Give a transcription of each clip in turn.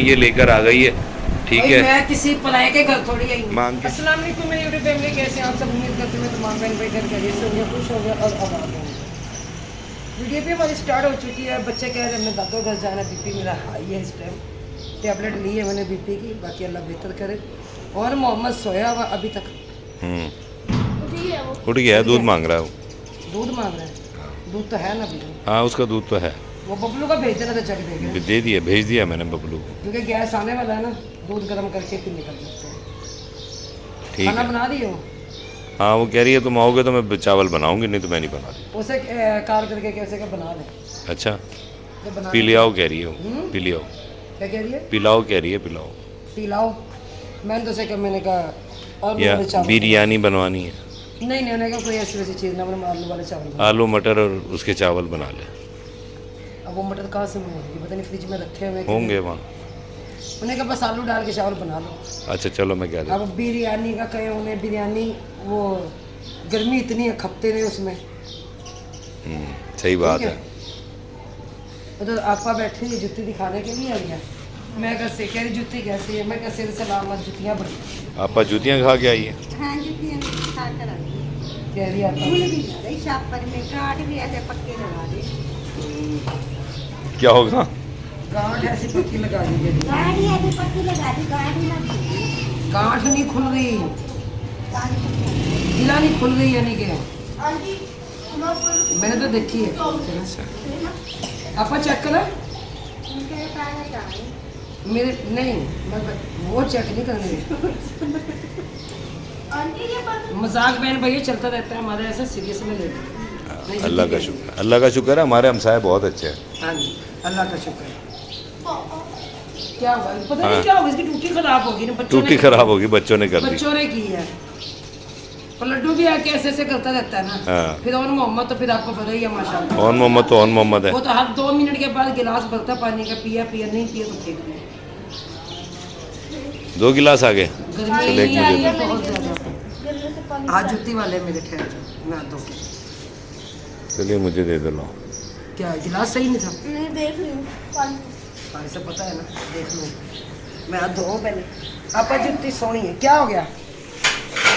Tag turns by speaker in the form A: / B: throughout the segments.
A: ये लेकर आ गई है, ठीक है।
B: मैं किसी पलाए के घर थोड़ी आई
A: मांग के
B: अस्सलाम वालेकुम मेरी यूट्यूब फैमिली, कैसे हैं आप सब? उम्मीद करते हैं तमाम बहन भाई घर खैरियत से होंगे, खुश होंगे और आबाद होंगे। वीडियो भी हमारी स्टार्ट हो चुकी है। बच्चे कह रहे हैं हमने दादों घर जाना, बीपी मेरा हाई है इस टाइम। टैबलेट ली है मैंने बीपी की, बाकी अल्लाह बेहतर करे। और मोहम्मद सोया हुआ अभी तक
A: उठ गया है, दूध मांग रहा है वो।
B: दूध मांग रहा है, दूध तो है ना अभी?
A: हाँ उसका दूध तो है,
B: वो बबलू का भेज देना तो चल देगा,
A: दे दिया, भेज दिया मैंने बबलू को।
B: क्योंकि गैस आने वाला है ना, दूध गर्म करके फिर निकल जाते हैं।
A: ठीक
B: खाना
A: है।
B: बना रही हो?
A: हाँ वो कह रही है तुम आओगे तो मैं चावल बनाऊंगी, नहीं तो मैं नहीं बना रही।
B: उसे कार करके कैसे का बना ले
A: अच्छा
B: तो बना
A: पी लियाओ कह रही हो, पी लियाओ,
B: क्या कह रही है?
A: पिलाओ कह रही है, पिलाओ।
B: पिलाओ। मैंने तो उसे कहा, मैंने कहा आलू
A: या
B: वाले चावल।
A: बिरयानी बनवानी है?
B: नहीं नहीं, उन्होंने कहा कोई ऐसी वैसी चीज़ ना बना, आलू वाले चावल बना।
A: आलू मटर और उसके चावल बना ले।
B: अब वो मटर कहाँ से मंगाएगी, पता नहीं फ्रिज में रखे हुए
A: होंगे वहाँ।
B: उन्हें कहा बस आलू डाल के चावल बना लो।
A: अच्छा चलो मैं कह
B: अब बिरयानी का कहे उन्हें, बिरयानी वो गर्मी इतनी है, खपते नहीं उसमें।
A: सही बात
B: ठीक
A: है।
B: तो आपा बैठे हैं जुत्ती दिखाने के लिए आई है। मैं कहा से कह रही जुत्ती कैसी है, मैं कहा सिर सलामत, जुतियाँ बड़ी।
A: आपा जूतियाँ खा के आई है?
C: हाँ जी, खा कर आ गई।
B: कह रही आपा
C: फूल भी लगा रही, शापर में काट भी ऐसे पक्के लगा दे।
A: क्या होगा?
B: गांठ ऐसी पक्की लगा दी गई।
C: गाड़ी ऐसे पक्की लगा दी, गाड़ी ना खुली।
B: गांठ नहीं खुल रही,
C: गाड़ी खुली।
B: गिला नहीं खुल रही, यानी कि
C: आंटी, सुनो फूल।
B: मैंने तो देखी है। आपा चेक करा
C: उनके पास जाए।
B: मेरे नहीं, मैं वो चेक नहीं करने।
C: आंटी ये पर
B: मजाक बहन भैया चलता रहता है हमारे, ऐसा सीरियस में लेते।
A: अल्लाह का शुक्र, अल्लाह का शुक्र है, हमारे हमसाए बहुत अच्छे हैं।
B: हाँ जी, अल्लाह का शुक्र है। क्या हुआ पता
A: हाँ।
B: नहीं क्या होगा, इसकी टूटी खराब होगी ना, बच्चों
A: टूटी
B: ने
A: खराब होगी, बच्चों ने कर दी।
B: बच्चों ने की है। और लड्डू भी आके ऐसे ऐसे करता रहता है ना।
A: हाँ।
B: फिर और मोहम्मद तो फिर आपको पता ही है माशाल्लाह।
A: ओन मोहम्मद तो ओन मोहम्मद है।
B: वो तो हर 2 मिनट के बाद गिलास भरता पानी का, पिया पिया, नहीं पिया तो फेंक दिया।
A: 2 गिलास आ गए।
B: गर्मी
A: चलो एक मुझे
B: है बहुत ज्यादा।
C: गिरने से पानी।
B: आज जुत्ती वाले मेरे ठहर जाओ, मैं दो।
A: चलिए मुझे दे दो लो।
B: क्या गिलास सही नहीं था?
C: नहीं देख रही हूँ पानी।
B: हाँ इसे पता है ना, देख लो। मैं हाथ धोऊं पहले। आपा जुत्ती सोनी है, क्या हो गया?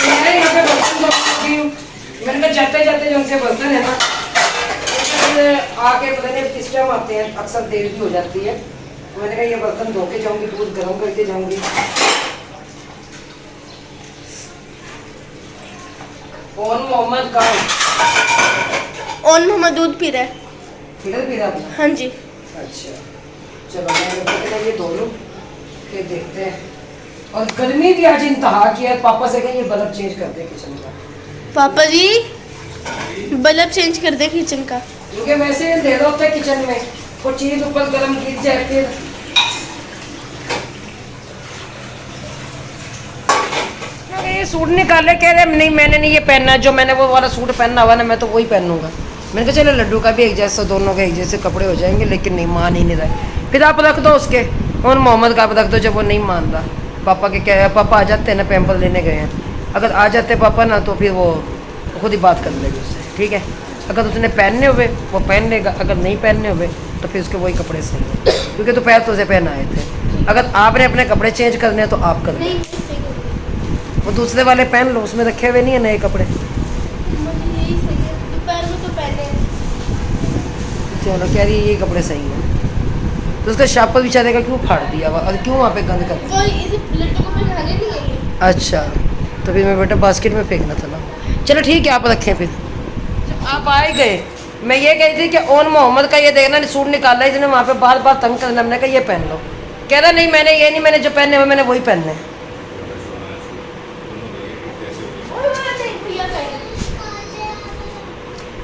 B: मैं यहाँ पे बर्तन धो चुकी हूँ। मैंने कहा जाते जाते जो उनसे बर्तन है ना, आके पता नहीं किस टाइम आते हैं, अक्सर देर भी हो जाती है। मैंने कहा ये बर्तन धो के जाऊँगी, दूध गर्म करके जाऊँगी। कौन मोहम्मद का
C: और मोहम्मद दूध पी रहा है।
B: फिर भी अपना?
C: हाँ जी।
B: अच्छा चलो मैं ये धो लूँ, फिर देखते हैं। और गर्मी भी आज इंतहा की है। पापा से कहीं ये बल्ब चेंज कर दे किचन का,
C: पापा जी बल्ब चेंज कर दे किचन का।
B: क्योंकि वैसे ही अंधेरा होता है किचन में, कोई चीज़ ऊपर गर्म गिर जाए फिर। ये सूट निकाले, कह रहे नहीं मैंने नहीं ये पहनना, जो मैंने वो वाला सूट पहना हुआ ना, मैं तो वही पहनूंगा। मैंने कहा चलो लड्डू का भी एक जैसा, दोनों के एक जैसे कपड़े हो जाएंगे, लेकिन नहीं, मान ही नहीं रहा। फिर आप रख दो उसके, और मोहम्मद का आप रख दो, जब वो नहीं मान रहा। पापा के क्या, पापा आ जाते हैं ना, पैम्पर लेने गए हैं, अगर आ जाते पापा ना तो फिर वो खुद ही बात कर लेगी उससे, ठीक है। अगर उसने पहनने हुए वो पहन लेगा, अगर नहीं पहनने हुए तो फिर उसके वही कपड़े सही हैं, क्योंकि दोपहर तो उसे पहनाए थे। अगर आपने अपने कपड़े चेंज करने हैं तो आप कर लें, वो दूसरे वाले पहन लो, उसमें रखे हुए नहीं है नए कपड़े।
C: यही सही है, दोपहर में तो पहले।
B: चलो कह रही है ये कपड़े सही हैं, तो उसका शापर बेचारे का क्यों फाड़ दिया हुआ, और क्यों वहाँ पे गंद कर दिया?
C: वो इसे लड्डू को पहनाने नहीं आई है।
B: अच्छा तो फिर मैं बेटा बास्केट में फेंकना था ना। चलो ठीक है, आप रखें। फिर जब आप आए गए, मैं ये कही थी कि ओन मोहम्मद का ये देखना सूट निकाला, इसने वहाँ पे बार बार तंग करना। मैंने कहा ये पहन लो, कह रहा नहीं मैंने ये नहीं, मैंने जो पहने हुए मैंने वही पहनने।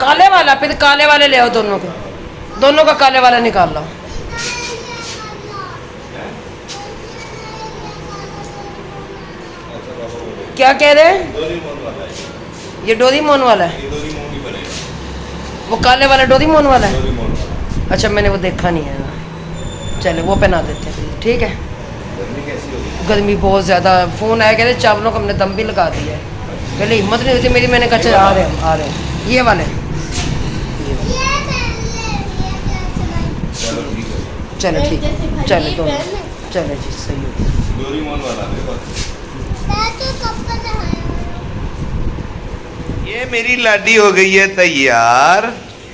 B: काले वाला, फिर काले वाले ले आओ, दोनों के, दोनों का काले वाला निकाल लो। क्या कह रहे हैं? ये डोरीमोन वाला है, वो काले वाला डोरीमोन वाला है। अच्छा मैंने वो देखा नहीं है ना, चले वो पहना देते हैं, ठीक है। गर्मी बहुत ज़्यादा। फ़ोन आया, कह रहे चावलों को हमने दम भी लगा दिया है। पहले हिम्मत नहीं होती मेरी, मैंने कहा चल आ रहे हैं, आ रहे हैं ये वाले। चलो ठीक है, चलो दोनों चलो जी सही हो गया।
A: डोरेमोन वाला है बस। ये मेरी लाडी हो गई है तैयार।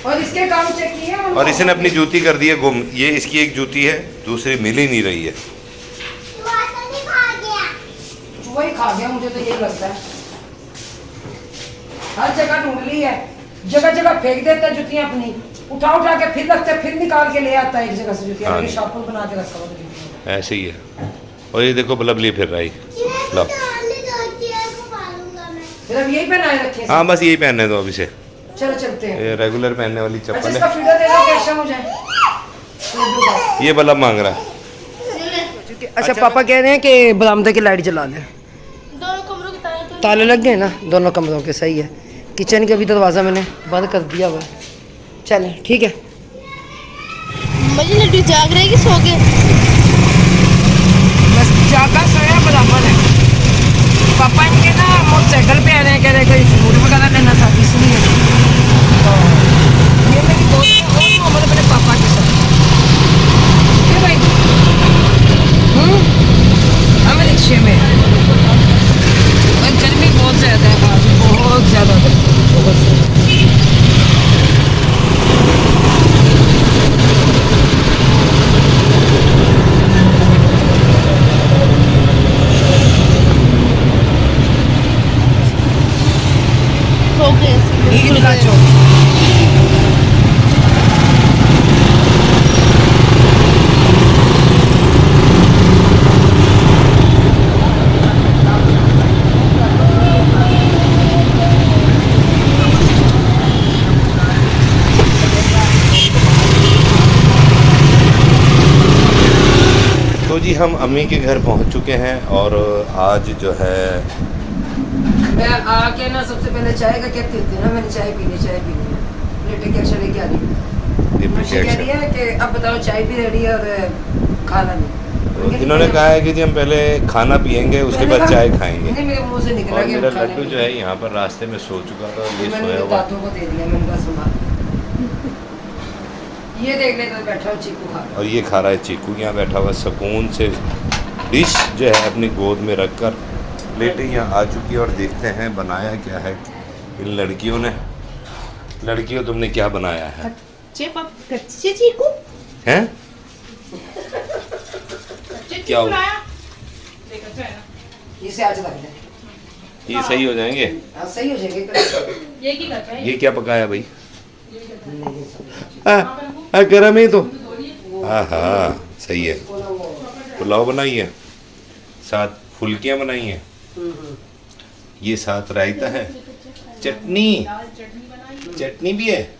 B: और इसके काम चेक किए
A: और इसने अपनी जूती कर दी है गुम। ये इसकी एक जूती है, दूसरी मिल ही नहीं रही है।
B: वही खा गया, मुझे तो यही लगता है। हर जगह ढूंढ ली है, जगह जगह फेंक देता है जुतियां अपनी, उठा उठा के फिर रखता है, फिर निकाल के ले आता है एक जगह से जुतियां।
A: हाँ
B: लेकिन
A: जी।
B: शॉप बना के रखा हुआ है जुतियां।
A: ऐसे ही है। और ये देखो बल्ब लिए फिर रही। लो।
B: फिर अब यही पहनाए रखे हैं।
A: हाँ बस यही पहनने दो अभी से।
B: चलो चलते हैं।
A: ये रेगुलर पहनने वाली
B: अच्छा
A: चप्पल
B: इसका
A: है।
B: फीडर दे दो, कैसा हो जाए।
A: ये बल्ब मांग रहा है।
B: अच्छा पापा कह रहे हैं कि बरामदे की लाइट जला लें।
C: दोनों कमरों के
B: ताले लग गए ना दोनों कमरों के, सही है। किचन का भी दरवाज़ा मैंने बंद कर दिया हुआ है। चलें ठीक है।
C: मुझे लड्डू जाग रहे कि सो गए?
B: बस जागा सोया बराबर है। पापा इनके ना मोटरसाइकिल पे आ रहे हैं, कह रहे कोई फूड वगैरह लेना था इसलिए। तो ये मेरी दोस्त है और मोहम्मद अपने पापा के साथ। क्यों भाई? हम रिक्शे में। और गर्मी बहुत ज़्यादा है आज, बहुत ज़्यादा बहुत ज़्यादा।
C: हो गए
B: ईद का चौक।
A: तो जी हम अम्मी के घर पहुंच चुके हैं और आज जो है
B: मैं आके ना सबसे पहले चाय का कहती होती है ना, मैंने चाय पीनी है। लेटे के अक्षर लेके आ रही है। मुझे कह रही है कि अब बताओ चाय भी रेडी है और खाना भी।
A: तो इन्होंने कहा है कि जी हम पहले खाना पियेंगे उसके बाद चाय खाएंगे।
B: नहीं मेरे मुंह से निकला
A: और
B: कि
A: मेरा
B: हम खाने
A: लड्डू जो है यहाँ पर रास्ते में सो चुका था, ये
B: मैंने
A: सोया
B: मेरे
A: हुआ।
B: दादू को दे दिया, मैंने कहा संभाल। ये देख ले तो बैठा हो चीकू खा रहा
A: और ये खा रहा है चीकू, यहाँ बैठा हुआ सुकून से डिश जो है अपनी गोद में रखकर लेटे यहाँ आ चुकी है। और देखते हैं बनाया क्या है इन लड़कियों ने। लड़कियों तुमने क्या बनाया है?
C: कच्चे चीकू
A: हैं? क्या हो?
B: इसे आज रख दे।
A: ये सही हो जाएंगे?
B: हाँ सही हो जाएंगे।
A: ये क्या पकाया भाई? गरम ही तो। हाँ हाँ सही है। पुलाव बनाई है, साथ फुल्कियाँ बनाई हैं, ये साथ रायता है, चटनी भी है,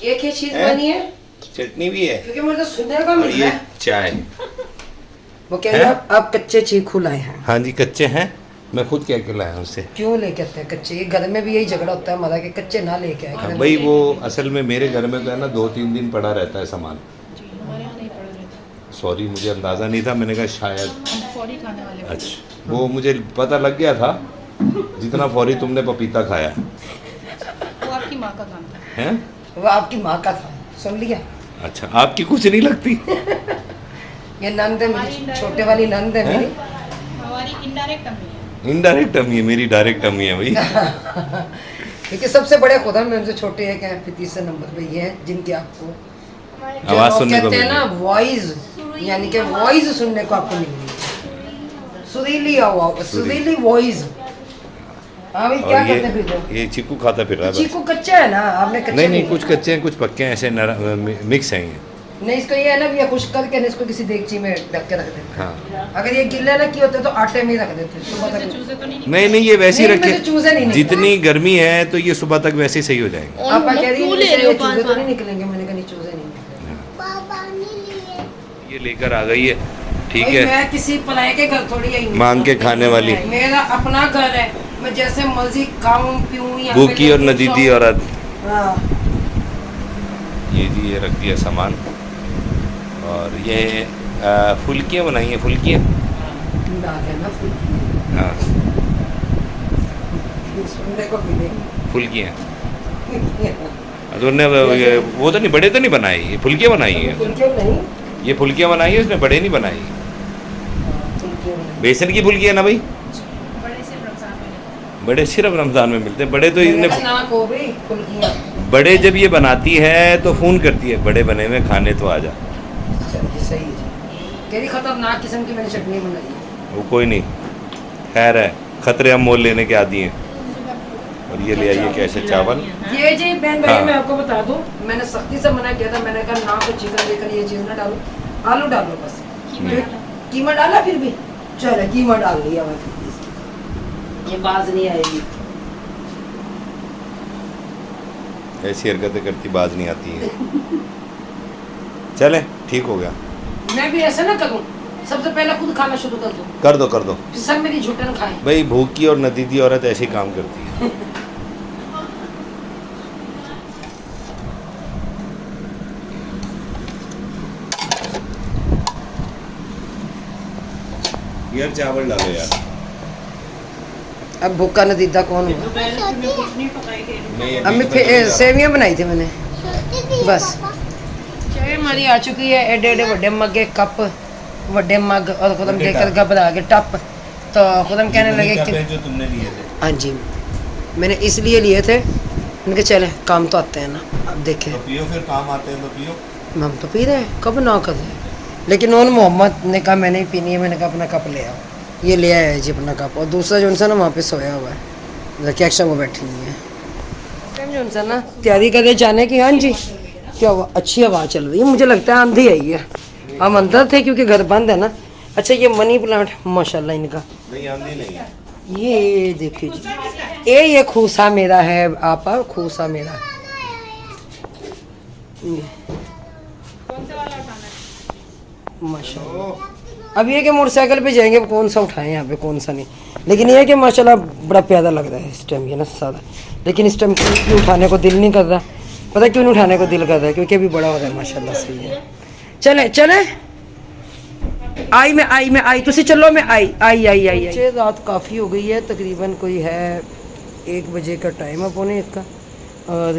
B: एक ही चीज बनी है,
A: चटनी भी है
B: क्योंकि मुझे तो सुनने का
A: और
B: मिल
A: ये
B: रहा है।
A: चाय।
B: वो कह रहे हैं आप कच्चे चीकू लाए हैं।
A: हाँ जी कच्चे हैं, मैं खुद कह के लाया हूँ उससे।
B: क्यों लेके आते हैं कच्चे? ये घर में भी यही झगड़ा होता है हमारा कि कच्चे ना लेके आए।
A: हाँ, भाई वो असल में मेरे घर में तो है ना 2-3 दिन पड़ा रहता है सामान। सॉरी मुझे अंदाज़ा नहीं था, मैंने कहा शायद
C: फौरी खाने वाले
A: अच्छा वो मुझे पता लग गया था जितना फौरी तुमने पपीता खाया
C: वो आपकी माँ का काम था।
A: है।
B: वो आपकी माँ का था, सुन लिया।
A: अच्छा आपकी कुछ नहीं लगती?
B: ये नंद है मेरी, छोटे वाली नंद है मेरी।
C: हमारी इनडायरेक्ट अम्मी है।
A: इनडायरेक्ट अम्मी है, मेरी डायरेक्ट अम्मी है भाई।
B: क्योंकि सबसे बड़े खुद हम हमसे छोटे हैं, क्या 30 नंबर पे ये हैं जिनके आपको
A: आवाज़ सुनने को
B: कहते हैं ना
A: मिली।
B: वॉइस, यानी कि वॉइस सुनने को आपको नहीं मिली। सुरीली वॉइस। हाँ भाई क्या
A: और
B: करते हैं फिर तो?
A: ये चीकू खाता फिर रहा है बस।
B: चीकू कच्चा है ना, आपने कच्चा
A: नहीं
B: लिया।
A: कुछ कच्चे हैं कुछ पक्के हैं, ऐसे मिक्स हैं ये।
B: नहीं इसको ये है ना भैया, खुश करके ना इसको किसी देगची में ढक के रख देते
A: हाँ
B: हैं। अगर ये गिल्ले ना किए होते तो आटे में ही रख देते सुबह तक।
C: चूजे तो नहीं
A: नहीं ये वैसे ही
B: नहीं, इनमें से चूजे नहीं
A: रखे,
B: निकले।
A: जितनी गर्मी है तो ये सुबह तक वैसे ही सही हो जाएंगे।
B: आप कह रही
C: क्यों
B: हैं
C: ले रहे हो
B: चूजे तो
C: पान
B: नहीं निकलेंगे, मैंने कहा नहीं चूजे नहीं निकलेंगे।
A: ये लेकर आ गई है, ठीक
B: भाई,
A: है।
B: मैं किसी पराये के घर थोड़ी आई हूँ।
A: मांग के खाने वाली
B: मेरा अपना घर है, मैं जैसे मर्जी खाऊं पीऊं। यहाँ पे
A: भूखी और
B: लेकिन
A: नदीदी
B: सो-
A: औरत।
B: हाँ।
A: ये जी ये रख दिया सामान। और ये फुल्कियाँ बनाई हैं, फुल्कियाँ।
B: दाल है ना फुल।
A: हाँ
B: सुनने को मिले।
A: फुल्कियाँ। तो उन्होंने वो तो नहीं, बड़े तो नहीं बनाई, ये फुल्कियाँ बनाई हैं।
B: फुल्के नहीं,
A: ये फुल्कियाँ बनाई है उसने, बड़े नहीं बनाई।
B: फुल्कियाँ बनाई।
A: बेसन की फुल्की है ना भाई? बड़े सिर्फ रमज़ान में मिलते हैं। बड़े तो
B: मैंने
A: इतने
B: कहा ना को भी फुल्कियाँ।
A: बड़े जब ये बनाती है तो फ़ोन करती है, बड़े बने हुए खाने तो आ जा।
B: चलिए सही है जी। तेरी खतरनाक किस्म की मैंने चटनी बनाई है।
A: वो कोई नहीं, खैर है, खतरे हम मोल लेने के आदी हैं। और ये ले आइए कैसे चावल।
B: ये जी बहन भाई
A: हाँ।
B: मैं आपको बता दूं, मैंने सख्ती से मना किया था। मैंने कहा ना तो चिकन लेकर ये चीज़ ना डालो, आलू डालो बस। कीमा डाला फिर भी चलो, कीमा डाल लिया मैं, ये बाज नहीं आएगी।
A: ऐसी हरकतें करती बाज नहीं आती है। चले ठीक हो गया।
B: मैं भी ऐसा ना करूं, सबसे पहले खुद खाना शुरू कर दूं,
A: कर दो कर दो
B: फिर सब मेरी झुटन खाएं।
A: भाई, भूखी और नतीदी औरत ऐसे ही काम करती है। यार चावल डालो यार।
B: अब भूखा नतीजा कौन हुआ?
A: नहीं,
B: अम्मी सेवियां बनाई थी मैंने बस। चाय हमारी आ चुकी है, एडे एडे बड़े मग के कप, बड़े मग, और खुदम देखकर घबरा के टप। तो खुदम कहने लगे कि
A: जो तुमने लिए थे।
B: हाँ जी, मैंने इसलिए लिए थे, उनके चले काम तो आते हैं ना। अब देखें,
A: तो पियो, फिर काम आते हैं तो पियो।
B: हम तो पी रहे हैं, कब ना कर रहे हैं। लेकिन उन मोहम्मद ने कहा मैं नहीं पीनी है, मैंने कहा अपना कप ले आओ। ये ले आया है जी अपना कप। और दूसरा जो ना वहाँ पे सोया हुआ है, जबकि अक्शा वो बैठी हुई है। टाइम जो ना तैयारी करे जाने की। हाँ जी, क्या हुआ? अच्छी हवा चल रही है, मुझे लगता है आंधी आई है। हम अंदर थे क्योंकि घर बंद है ना। अच्छा, ये मनी प्लांट माशाल्लाह इनका,
A: नहीं आंधी नहीं है।
B: ये देखिए जी, ये खूसा मेरा है आपा, खूसा मेरा। माशाल्लाह। अब ये कि मोटरसाइकिल पे जाएंगे, कौन सा उठाएं यहाँ पे, कौन सा नहीं। लेकिन ये है कि माशाल्लाह बड़ा प्यारा लग रहा है इस टाइम, ये ना सारा। लेकिन इस टाइम क्यों उठाने को दिल नहीं कर रहा, पता क्यों नहीं उठाने को दिल कर रहा है? क्योंकि अभी बड़ा हो रहा है माशाल्लाह से। ये चले चले, आई तुसी चलो, मैं आई। रात काफ़ी हो गई है, तकरीबन कोई है 1 बजे का टाइम है, पौने 1 का। और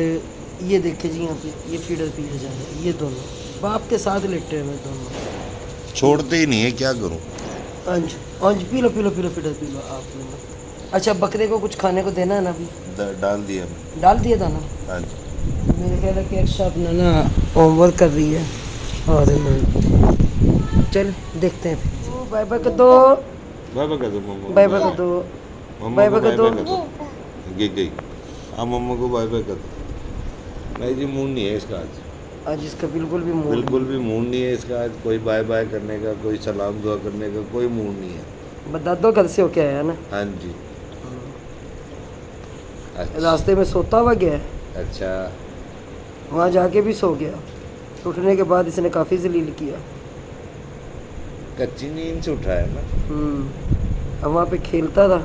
B: ये देखिए जी, यहाँ पे ये फीडर पिए जा रहे हैं, ये दोनों बाप के साथ लेटे हुए दोनों,
A: छोड़ते ही नहीं है, क्या करूं।
B: अंज P low feeder P low आप लोग। अच्छा, बकरे को कुछ खाने को देना है ना? अभी
A: डाल दिया मैं।
B: डाल दिया दाना।
A: हाँ जी।
B: मेरे ख्याल है कि अक्शा अपना ना होमवर्क कर रही है। और चल देखते हैं फिर। बाय बाय कर दो,
A: बाय बाय कर दो मम्मा।
B: बाय बाय कर दो, बाय बाय कर दो।
A: गई। हाँ मम्मा को बाय बाय कर दो। नहीं जी, मूड नहीं है इसका
B: आज इसका बिल्कुल भी मूड
A: बिल्कुल भी मूड नहीं है इसका आज। कोई बाय बाय करने का, कोई सलाम दुआ करने का कोई मूड नहीं है।
B: बता दो घर से होके आया ना।
A: हाँ जी। अच्छा,
B: रास्ते में सोता हुआ गया है,
A: अच्छा।
B: वहाँ जाके भी सो गया। उठने के बाद इसने काफ़ी जलील किया।
A: कच्ची नींद से उठा है ना।
B: अब वहाँ पे खेलता था,